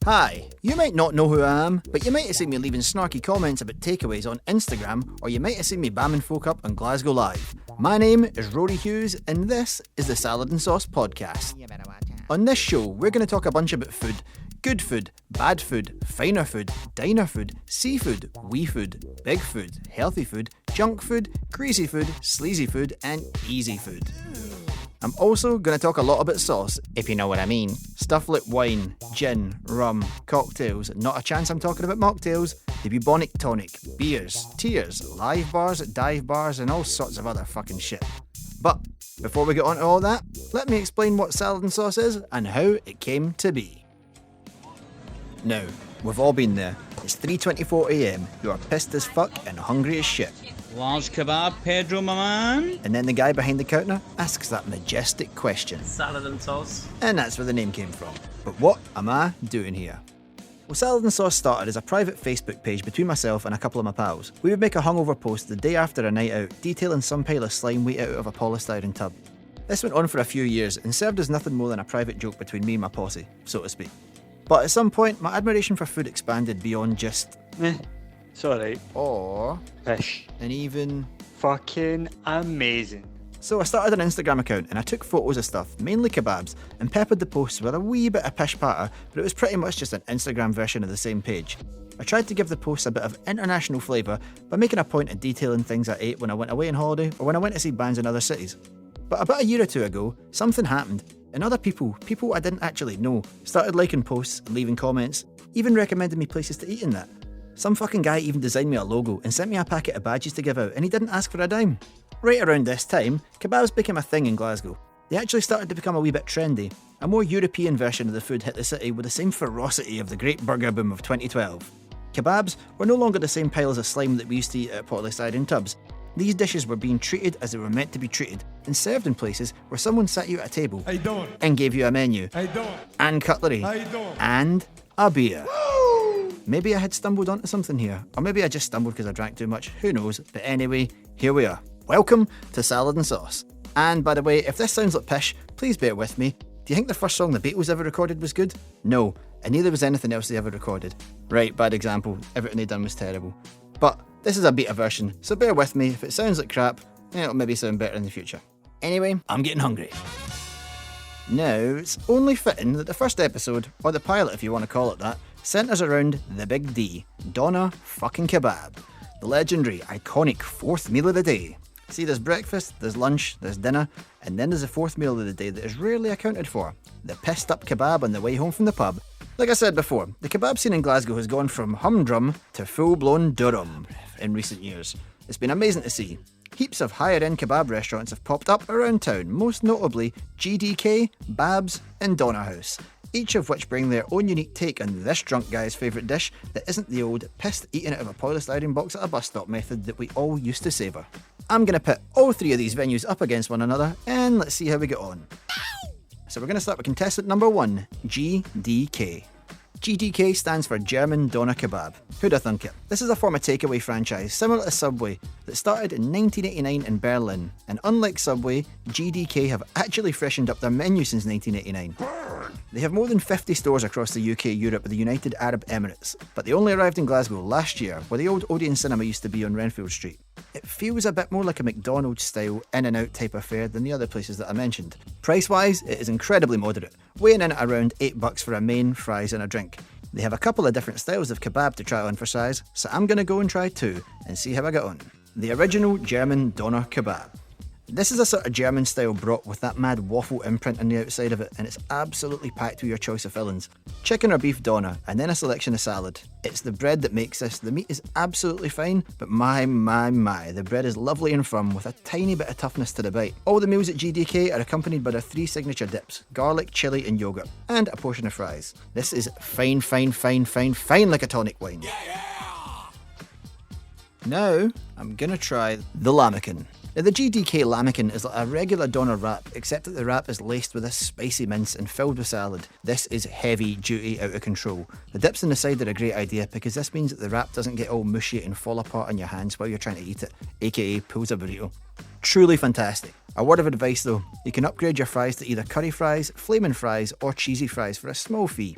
Hi, you might not know who I am, but you might have seen me leaving snarky comments about takeaways on Instagram, or you might have seen me bamming folk up on Glasgow Live. My name is Rory Hughes, and this is the Salad and Sauce Podcast. On this show, we're going to talk a bunch about food. Good food, bad food, finer food, diner food, seafood, wee food, big food, healthy food, junk food, greasy food, sleazy food, and easy food. I'm also going to talk a lot about sauce, if you know what I mean. Stuff like wine, gin, rum, cocktails, not a chance I'm talking about mocktails, the bubonic tonic, beers, tears, live bars, dive bars, and all sorts of other fucking shit. But before we get on to all that, let me explain what salad and sauce is and how it came to be. Now, we've all been there. It's 3:24am, you are pissed as fuck and hungry as shit. Large kebab, Pedro, my man. And then the guy behind the counter asks that majestic question. Salad and sauce. And that's where the name came from. But what am I doing here? Well, Salad and Sauce started as a private Facebook page between myself and a couple of my pals. We would make a hungover post the day after a night out, detailing some pile of slime we ate out of a polystyrene tub. This went on for a few years and served as nothing more than a private joke between me and my posse, so to speak. But at some point, my admiration for food expanded beyond just It's alright. or Fish. and even. Fucking amazing. So I started an Instagram account and I took photos of stuff, mainly kebabs, and peppered the posts with a wee bit of pish patter, but it was pretty much just an Instagram version of the same page. I tried to give the posts a bit of international flavour by making a point of detailing things I ate when I went away on holiday or when I went to see bands in other cities. But about a year or two ago, something happened, and other people I didn't actually know, started liking posts and leaving comments, even recommending me places to eat in that. Some fucking guy even designed me a logo and sent me a packet of badges to give out, and he didn't ask for a dime. Right around this time, kebabs became a thing in Glasgow. They actually started to become a wee bit trendy. A more European version of the food hit the city with the same ferocity of the great burger boom of 2012. Kebabs were no longer the same piles of slime that we used to eat out of polystyrene tubs. These dishes were being treated as they were meant to be treated, and served in places where someone sat you at a table and gave you a menu, and cutlery, and a beer. Maybe I had stumbled onto something here, or maybe I just stumbled because I drank too much, who knows, but anyway, here we are. Welcome to Salad and Sauce. And by the way, if this sounds like pish, please bear with me. Do you think the first song the Beatles ever recorded was good? No, and neither was anything else they ever recorded. Right, bad example, everything they done was terrible. But this is a beta version, so bear with me. If it sounds like crap, it'll maybe sound better in the future. Anyway, I'm getting hungry. Now, it's only fitting that the first episode, or the pilot if you want to call it that, centres around the Big D, Doner fucking Kebab. The legendary, iconic fourth meal of the day. See, there's breakfast, there's lunch, there's dinner, and then there's the fourth meal of the day that is rarely accounted for. The pissed up kebab on the way home from the pub. Like I said before, the kebab scene in Glasgow has gone from humdrum to full-blown Durham in recent years. It's been amazing to see. Heaps of higher-end kebab restaurants have popped up around town, most notably GDK, Babs and Doner House, each of which bring their own unique take on this drunk guy's favourite dish that isn't the old pissed eating out of a polystyrene box at a bus stop method that we all used to savour. I'm going to put all three of these venues up against one another and let's see how we get on. So we're going to start with contestant number 1, GDK. GDK stands for German Doner Kebab. Who'd have thunk it? This is a form of takeaway franchise similar to Subway that started in 1989 in Berlin, and unlike Subway, GDK have actually freshened up their menu since 1989. They have more than 50 stores across the UK, Europe and the United Arab Emirates, but they only arrived in Glasgow last year, where the old Odeon Cinema used to be on Renfield Street. It feels a bit more like a McDonald's style in-and-out type affair than the other places that I mentioned. Price-wise, it is incredibly moderate, weighing in at around $8 for a main, fries and a drink. They have a couple of different styles of kebab to try on for size, so I'm going to go and try 2 and see how I get on. The original German Doner Kebab. This is a sort of German style brat with that mad waffle imprint on the outside of it, and it's absolutely packed with your choice of fillings. Chicken or beef doner, and then a selection of salad. It's the bread that makes this. The meat is absolutely fine, but my, the bread is lovely and firm with a tiny bit of toughness to the bite. All the meals at GDK are accompanied by their 3 signature dips, garlic, chilli and yogurt, and a portion of fries. This is fine like a tonic wine. Now, I'm gonna try the Lambikin. Now, the GDK Lambikin is like a regular doner wrap, except that the wrap is laced with a spicy mince and filled with salad. This is heavy duty out of control. The dips on the side are a great idea because this means that the wrap doesn't get all mushy and fall apart on your hands while you're trying to eat it, aka pulls a burrito. Truly fantastic. A word of advice though, you can upgrade your fries to either curry fries, flaming fries or cheesy fries for a small fee.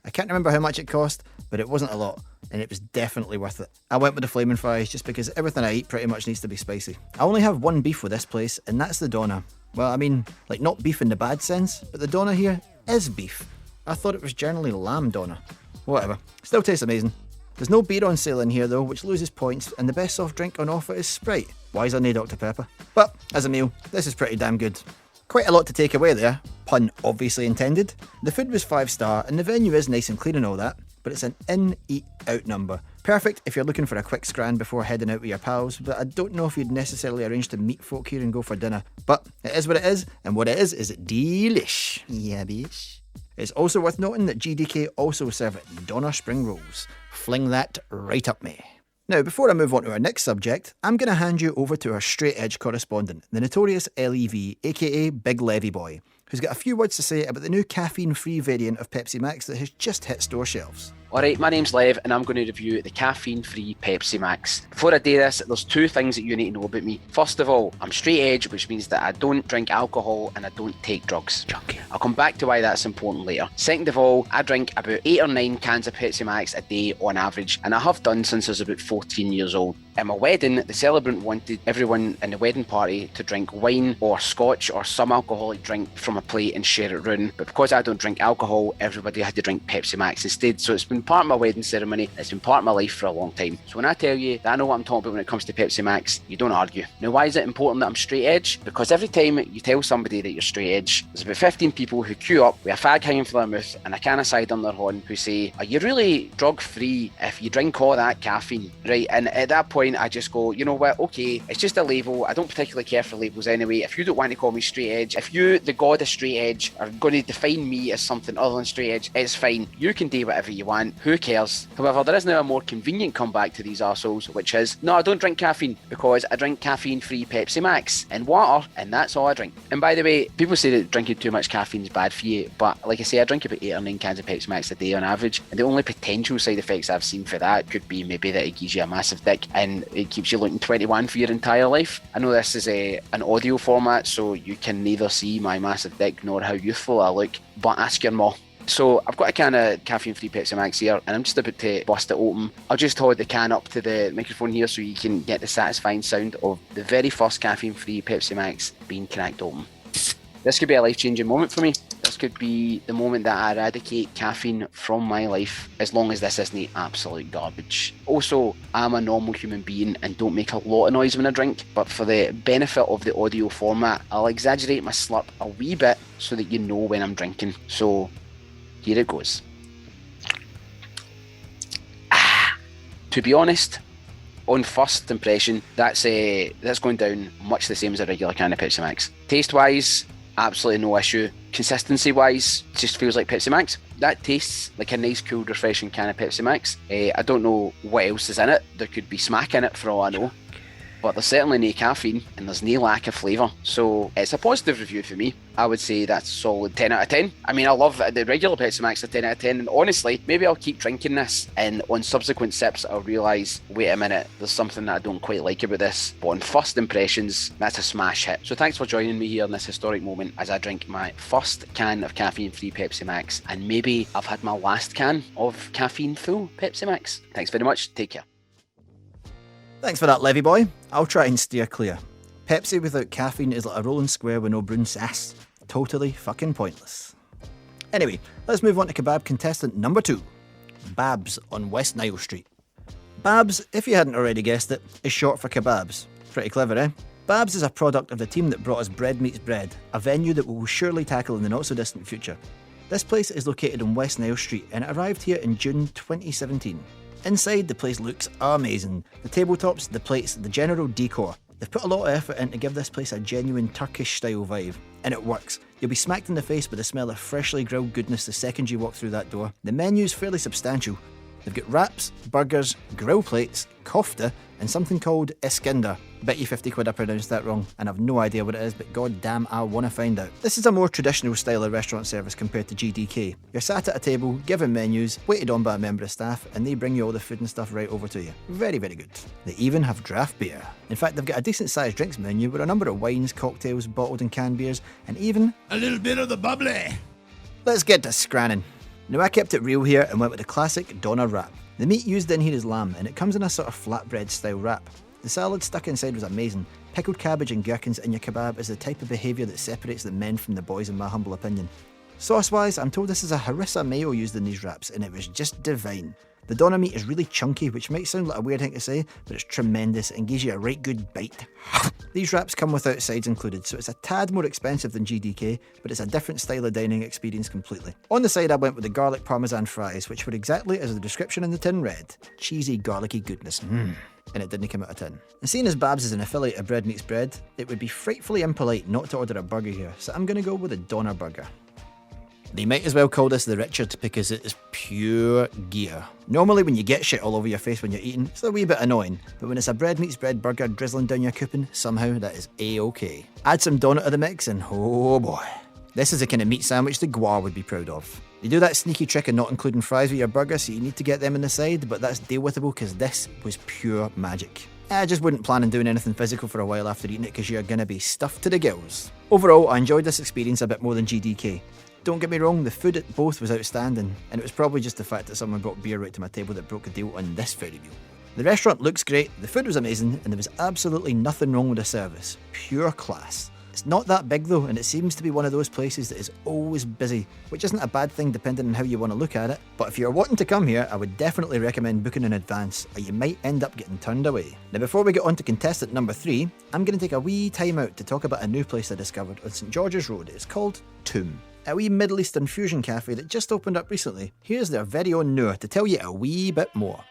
I can't remember how much it cost, but it wasn't a lot, and it was definitely worth it. I went with the flaming fries just because everything I eat pretty much needs to be spicy. I only have one beef with this place, and that's the doner. Well, I mean, like not beef in the bad sense, but the doner here is beef. I thought it was generally lamb doner. Whatever, still tastes amazing. There's no beer on sale in here though, which loses points, and the best soft drink on offer is Sprite. Why is there no Dr Pepper? But, as a meal, this is pretty damn good. Quite a lot to take away there, pun obviously intended. The food was 5-star and the venue is nice and clean and all that, but it's an in, eat, out number. Perfect if you're looking for a quick scran before heading out with your pals, but I don't know if you'd necessarily arrange to meet folk here and go for dinner. But it is what it is, and what it is delish. Yeah, bitch. It's also worth noting that GDK also serve doner spring rolls. Fling that right up me. Now, before I move on to our next subject, I'm going to hand you over to our straight edge correspondent, the notorious LEV, aka Big Levy Boy, who's got a few words to say about the new caffeine-free variant of Pepsi Max that has just hit store shelves. Alright, my name's Lev and I'm going to review the caffeine-free Pepsi Max. Before I do this, there's two things that you need to know about me. First of all, I'm straight edge, which means that I don't drink alcohol and I don't take drugs. Junkie. I'll come back to why that's important later. Second of all, I drink about 8 or 9 cans of Pepsi Max a day on average, and I have done since I was about 14 years old. At my wedding, the celebrant wanted everyone in the wedding party to drink wine or scotch or some alcoholic drink from a plate and share it round. But because I don't drink alcohol, everybody had to drink Pepsi Max instead. So it's been part of my wedding ceremony. It's been part of my life for a long time. So when I tell you that I know what I'm talking about when it comes to Pepsi Max, you don't argue. Now, why is it important that I'm straight edge? Because every time you tell somebody that you're straight edge, there's about 15 people who queue up with a fag hanging from their mouth and a can of cider on their horn who say, are you really drug-free if you drink all that caffeine? Right? And at that point, I just go, you know what, okay, it's just a label. I don't particularly care for labels anyway. If you don't want to call me straight edge, if you, the god of straight edge, are going to define me as something other than straight edge, it's fine. You can do whatever you want. Who cares? However, there is now a more convenient comeback to these arseholes, which is, no, I don't drink caffeine because I drink caffeine-free Pepsi Max and water, and that's all I drink. And by the way, people say that drinking too much caffeine is bad for you, but like I say, I drink about 8 or 9 cans of Pepsi Max a day on average, and the only potential side effects I've seen for that could be maybe that it gives you a massive dick and it keeps you looking 21 for your entire life. I know this is an audio format, so you can neither see my massive dick nor how youthful I look, but ask your ma. So I've got a can of caffeine-free Pepsi Max here, and I'm just about to bust it open. I'll just hold the can up to the microphone here so you can get the satisfying sound of the very first caffeine-free Pepsi Max being cracked open. This could be a life-changing moment for me. This could be the moment that I eradicate caffeine from my life, as long as this isn't absolute garbage. Also, I'm a normal human being and don't make a lot of noise when I drink, but for the benefit of the audio format, I'll exaggerate my slurp a wee bit so that you know when I'm drinking. So, here it goes. To be honest, on first impression, that's going down much the same as a regular can of Pepsi Max. Taste-wise, absolutely no issue. Consistency-wise, just feels like Pepsi Max. That tastes like a nice, cool, refreshing can of Pepsi Max. I don't know what else is in it. There could be smack in it for all I know. But there's certainly no caffeine and there's no lack of flavour. So it's a positive review for me. I would say that's a solid 10 out of 10. I mean, I love the regular Pepsi Max a 10 out of 10. And honestly, maybe I'll keep drinking this. And on subsequent sips, I'll realise, wait a minute, there's something that I don't quite like about this. But on first impressions, that's a smash hit. So thanks for joining me here in this historic moment as I drink my first can of caffeine-free Pepsi Max. And maybe I've had my last can of caffeine-full Pepsi Max. Thanks very much. Take care. Thanks for that, Levy Boy. I'll try and steer clear. Pepsi without caffeine is like a rolling square with no brown sass. Totally fucking pointless. Anyway, let's move on to kebab contestant number 2. Babs on West Nile Street. Babs, if you hadn't already guessed it, is short for kebabs. Pretty clever, eh? Babs is a product of the team that brought us Bread Meets Bread, a venue that we will surely tackle in the not-so-distant future. This place is located on West Nile Street and it arrived here in June 2017. Inside, the place looks amazing. The tabletops, the plates, the general decor. They've put a lot of effort in to give this place a genuine Turkish-style vibe. And it works. You'll be smacked in the face with the smell of freshly grilled goodness the second you walk through that door. The menu's fairly substantial. They've got wraps, burgers, grill plates, kofta, and something called Iskender. Bet you 50 quid I pronounced that wrong, and I've no idea what it is, but god damn, I want to find out. This is a more traditional style of restaurant service compared to GDK. You're sat at a table, given menus, waited on by a member of staff, and they bring you all the food and stuff right over to you. Very, very good. They even have draft beer. In fact, they've got a decent sized drinks menu with a number of wines, cocktails, bottled and canned beers, and even a little bit of the bubbly. Let's get to scranning. Now I kept it real here and went with the classic doner wrap. The meat used in here is lamb and it comes in a sort of flatbread style wrap. The salad stuck inside was amazing. Pickled cabbage and gherkins in your kebab is the type of behaviour that separates the men from the boys in my humble opinion. Sauce wise, I'm told this is a harissa mayo used in these wraps and it was just divine. The doner meat is really chunky, which might sound like a weird thing to say, but it's tremendous and gives you a right good bite. These wraps come without sides included, so it's a tad more expensive than GDK, but it's a different style of dining experience completely. On the side I went with the garlic parmesan fries, which were exactly as the description in the tin read. Cheesy, garlicky goodness. And it didn't come out of tin. And seeing as Babs is an affiliate of Bread Meets Bread, it would be frightfully impolite not to order a burger here, so I'm going to go with a doner burger. They might as well call this the Richard because it is pure gear. Normally when you get shit all over your face when you're eating, it's a wee bit annoying, but when it's a Bread Meets Bread burger drizzling down your coupon, somehow that is A-OK. Add some donut to the mix and oh boy. This is the kind of meat sandwich the Gwar would be proud of. They do that sneaky trick of not including fries with your burger, so you need to get them on the side, but that's deal withable because this was pure magic. I just wouldn't plan on doing anything physical for a while after eating it because you're going to be stuffed to the gills. Overall, I enjoyed this experience a bit more than GDK. Don't get me wrong, the food at both was outstanding, and it was probably just the fact that someone brought beer right to my table that broke the deal on this very meal. The restaurant looks great, the food was amazing, and there was absolutely nothing wrong with the service. Pure class. It's not that big though, and it seems to be one of those places that is always busy, which isn't a bad thing depending on how you want to look at it. But if you're wanting to come here, I would definitely recommend booking in advance, or you might end up getting turned away. Now before we get on to contestant number 3, I'm going to take a wee time out to talk about a new place I discovered on St George's Road. It's called Toom, a wee Middle Eastern fusion cafe that just opened up recently. Here's their very own Noor to tell you a wee bit more.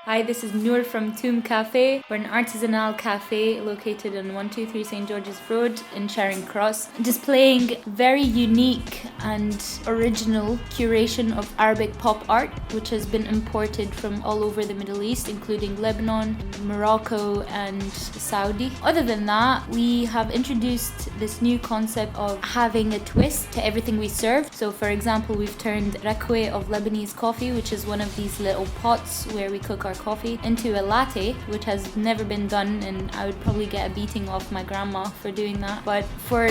Hi, this is Noor from Toom Cafe. We're an artisanal cafe located on 123 St George's Road in Charing Cross, displaying very unique and original curation of Arabic pop art, which has been imported from all over the Middle East, including Lebanon, Morocco and Saudi. Other than that, we have introduced this new concept of having a twist to everything we serve. So for example, we've turned rakwe of Lebanese coffee, which is one of these little pots where we cook our coffee, into a latte, which has never been done, and I would probably get a beating off my grandma for doing that. But for,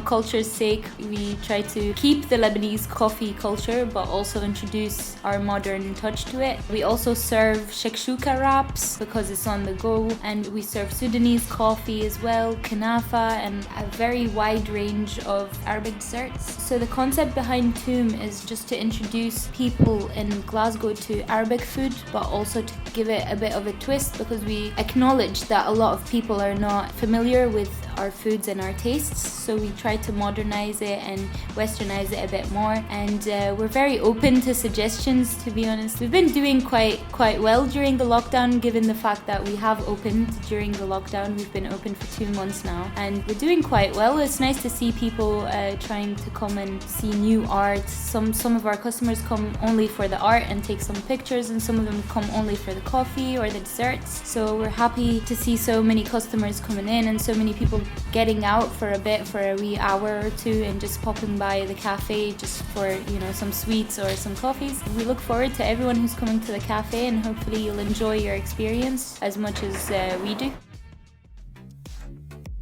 culture's sake, we try to keep the Lebanese coffee culture but also introduce our modern touch to it. We also serve shakshuka wraps because it's on the go, and we serve Sudanese coffee as well, kanafa, and a very wide range of Arabic desserts. So the concept behind Toom is just to introduce people in Glasgow to Arabic food, but also to give it a bit of a twist, because we acknowledge that a lot of people are not familiar with our foods and our tastes, so we try to modernize it and westernize it a bit more, and we're very open to suggestions, to be honest. We've been doing quite well during the lockdown, given the fact that we have opened during the lockdown. We've been open for 2 months now and we're doing quite well. It's nice to see people trying to come and see new art. Some of our customers come only for the art and take some pictures, and some of them come only for the coffee or the desserts. So we're happy to see so many customers coming in and so many people getting out for a bit, for a wee hour or two, and just popping by the cafe just for some sweets or some coffees. We look forward to everyone who's coming to the cafe, and hopefully you'll enjoy your experience as much as we do.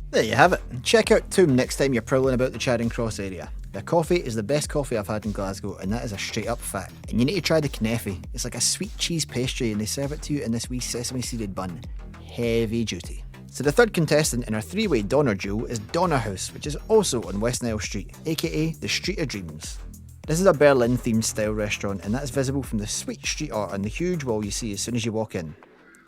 There you have it. Check out Toom next time you're prowling about the Charing Cross area. Their coffee is the best coffee I've had in Glasgow, and that is a straight up fact. And you need to try the knefe. It's like a sweet cheese pastry, and they serve it to you in this wee sesame seeded bun. Heavy duty. So the third contestant in our three-way Doner duel is Doner House, which is also on West Nile Street, aka the Street of Dreams. This is a Berlin-themed style restaurant, and that's visible from the sweet street art on the huge wall you see as soon as you walk in.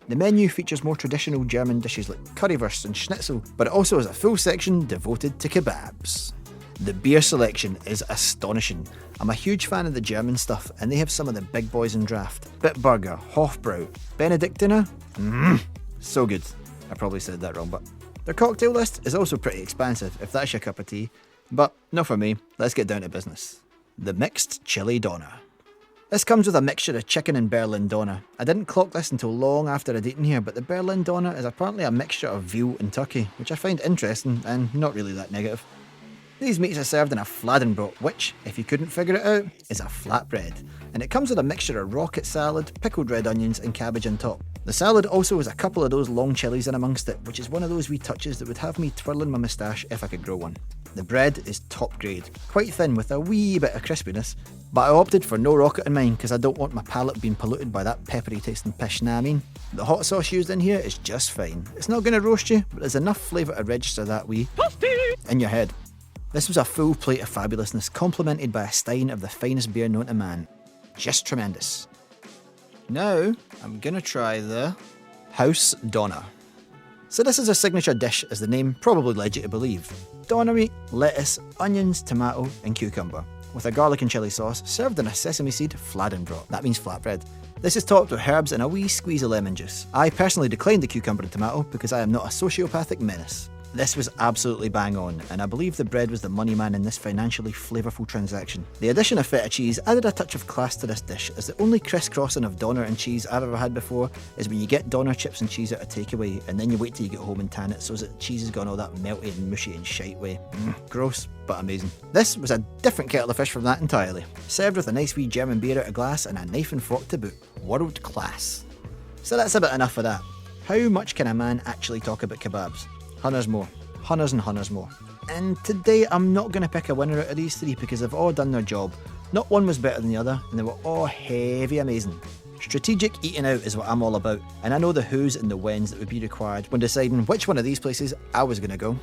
The menu features more traditional German dishes like currywurst and schnitzel, but it also has a full section devoted to kebabs. The beer selection is astonishing. I'm a huge fan of the German stuff, and they have some of the big boys in draft. Bitburger, Hofbrau, Benedictiner, so good. I probably said that wrong, but their cocktail list is also pretty expansive if that's your cup of tea. But not for me, let's get down to business. The mixed chili doner. This comes with a mixture of chicken and Berlin doner. I didn't clock this until long after I'd eaten here, but the Berlin doner is apparently a mixture of veal and turkey, which I find interesting and not really that negative. These meats are served in a fladenbrot, which, if you couldn't figure it out, is a flatbread. And it comes with a mixture of rocket salad, pickled red onions and cabbage on top. The salad also has a couple of those long chilies in amongst it, which is one of those wee touches that would have me twirling my moustache if I could grow one. The bread is top grade, quite thin with a wee bit of crispiness, but I opted for no rocket in mine because I don't want my palate being polluted by that peppery tasting pish, nah I mean. The hot sauce used in here is just fine. It's not going to roast you, but there's enough flavour to register that wee in your head. This was a full plate of fabulousness, complemented by a stein of the finest beer known to man. Just tremendous. Now, I'm going to try the House Doner. So this is a signature dish, as the name probably led you to believe. Doner meat, lettuce, onions, tomato and cucumber, with a garlic and chilli sauce served in a sesame seed fladenbrot. That means flatbread. This is topped with herbs and a wee squeeze of lemon juice. I personally declined the cucumber and tomato because I am not a sociopathic menace. This was absolutely bang on, and I believe the bread was the money man in this financially flavourful transaction. The addition of feta cheese added a touch of class to this dish, as the only crisscrossing of doner and cheese I've ever had before is when you get doner chips and cheese at a takeaway, and then you wait till you get home and tan it so that the cheese has gone all that melty and mushy and shite way. Gross, but amazing. This was a different kettle of fish from that entirely. Served with a nice wee German beer out of glass and a knife and fork to boot. World class. So that's about enough of that. How much can a man actually talk about kebabs? Hunters more. Hunters and hunters more. And today I'm not going to pick a winner out of these three because they've all done their job. Not one was better than the other, and they were all heavy amazing. Strategic eating out is what I'm all about, and I know the who's and the whens that would be required when deciding which one of these places I was going to go.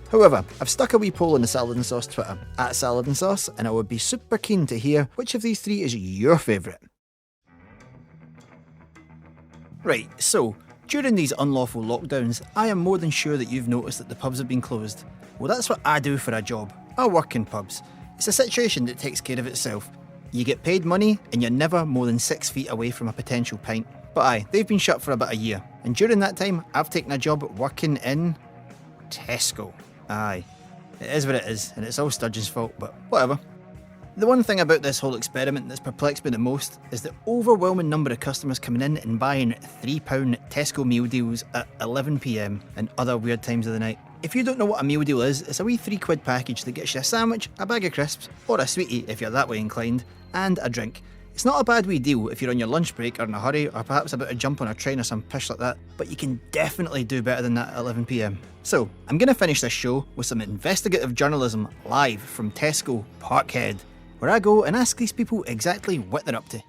However, I've stuck a wee poll on the Salad and Sauce Twitter, @SaladandSauce, and I would be super keen to hear which of these three is your favourite. Right, so during these unlawful lockdowns, I am more than sure that you've noticed that the pubs have been closed. Well, that's what I do for a job. I work in pubs. It's a situation that takes care of itself. You get paid money and you're never more than 6 feet away from a potential pint. But aye, they've been shut for about a year. And during that time, I've taken a job working in Tesco. Aye, it is what it is, and it's all Sturgeon's fault, but whatever. The one thing about this whole experiment that's perplexed me the most is the overwhelming number of customers coming in and buying £3 Tesco meal deals at 11 PM and other weird times of the night. If you don't know what a meal deal is, it's a wee £3 package that gets you a sandwich, a bag of crisps, or a sweetie if you're that way inclined, and a drink. It's not a bad wee deal if you're on your lunch break or in a hurry or perhaps about to jump on a train or some pish like that, but you can definitely do better than that at 11 PM. So, I'm going to finish this show with some investigative journalism live from Tesco Parkhead, where I go and ask these people exactly what they're up to.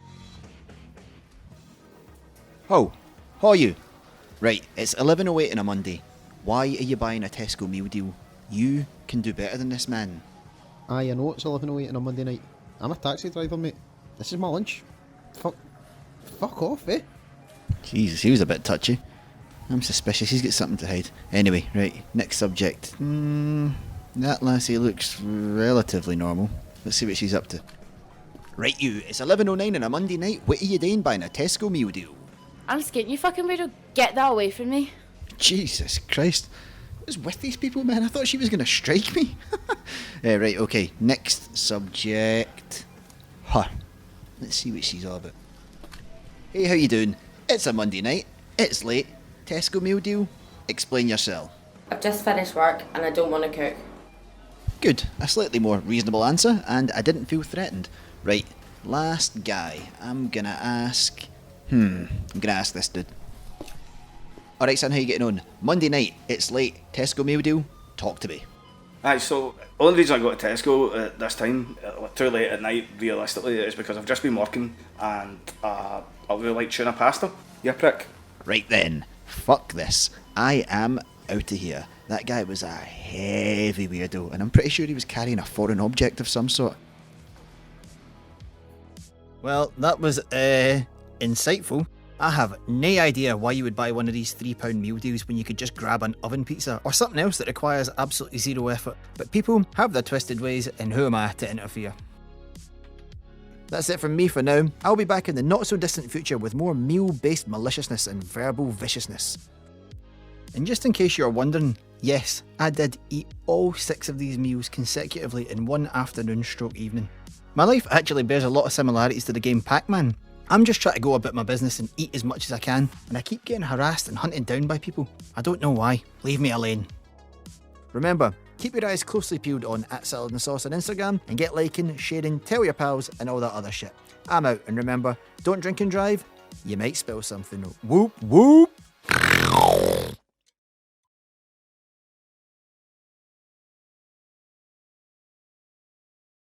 How are you? Right, it's 11:08 on a Monday. Why are you buying a Tesco meal deal? You can do better than this, man. Aye, I know it's 11:08 on a Monday night. I'm a taxi driver, mate. This is my lunch. Fuck off, eh? Jesus, he was a bit touchy. I'm suspicious he's got something to hide. Anyway, right, next subject. That lassie looks relatively normal. Let's see what she's up to. Right you, it's 11:09 on a Monday night. What are you doing buying a Tesco meal deal? I'm scared, you fucking weirdo. Get that away from me. Jesus Christ. What is with these people, man? I thought she was going to strike me. Right, okay, next subject. Let's see what she's all about. Hey, how you doing? It's a Monday night. It's late. Tesco meal deal? Explain yourself. I've just finished work and I don't want to cook. Good, a slightly more reasonable answer, and I didn't feel threatened. Right, last guy. I'm gonna ask this dude. Alright son, how you getting on? Monday night, it's late, Tesco meal deal, talk to me. Aye, so the only reason I go to Tesco at this time, too late at night realistically, is because I've just been working and I really like tuna pasta. You prick. Right then, fuck this. I am out of here. That guy was a heavy weirdo, and I'm pretty sure he was carrying a foreign object of some sort. Well, that was, insightful. I have no idea why you would buy one of these £3 meal deals when you could just grab an oven pizza or something else that requires absolutely zero effort. But people have their twisted ways, and who am I to interfere? That's it from me for now. I'll be back in the not so distant future with more meal-based maliciousness and verbal viciousness. And just in case you're wondering, yes, I did eat all 6 of these meals consecutively in one afternoon/evening. My life actually bears a lot of similarities to the game Pac-Man. I'm just trying to go about my business and eat as much as I can, and I keep getting harassed and hunted down by people. I don't know why. Leave me alone. Remember, keep your eyes closely peeled on @SaladandSauce on Instagram, and get liking, sharing, tell your pals, and all that other shit. I'm out, and remember, don't drink and drive, You might spill something. Whoop, whoop!